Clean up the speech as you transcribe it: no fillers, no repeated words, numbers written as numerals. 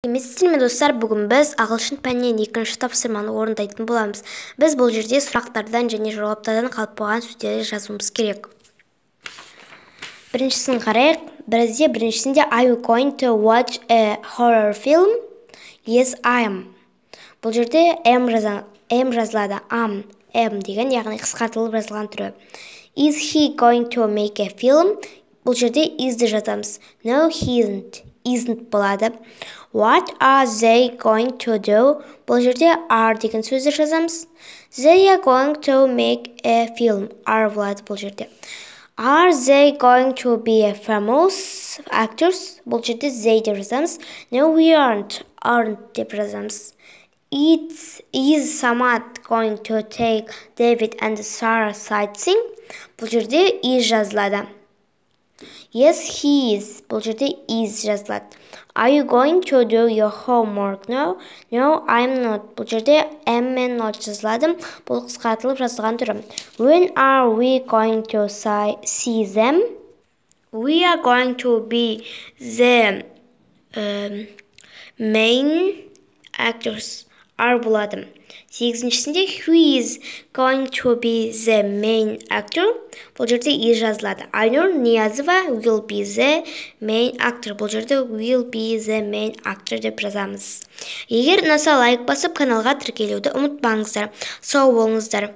Еместер ме достар, бүгін біз ағылшын пәнінен екінші тапсырманы орындайтын боламыз. Біз бұл жерде сұрақтардан және жауаптардан қалып қойған сөздерді жазуымыз керек. Біріншісін қарайық. Біріншісінде Are you going to watch a horror film? Yes, I am. Бұл жерде am жазылады. Am деген, яғни қысқартылып жазылған түрі. Is he going to make a film? Бұл жерде is'ді жазамыз. No, he isn't. Isn't болады. What are they going to do? Бұл жерде are деген сөзді жазамыз. They are going to make a film. Are болады бұл жерде. Are they going to be famous actors? Бұл жерде they деп жазамыз. No, we aren't. Aren't деп жазамыз. Is Samad going to take David and Sarah sightseeing? Бұл жерде is жазылады. Yes, he is. Бұл жерде is жазылады. Are you going to do your homework? No, I'm not. Бұл жерде am мен not жазылады. Бұл қысқартылып жазылған түрі. When are we going to see them? We are going to be the main actors. Are болады. 8-шісінде who is going to be the main actor? Бұл жерде is жазылады. Айнұр Ниязова will be the main actor. Бұл жерде will be the main actor деп жазамыз. Егер ұнаса лайк басып, каналға тіркелуді ұмытпаңыздар. Сау болыңыздар.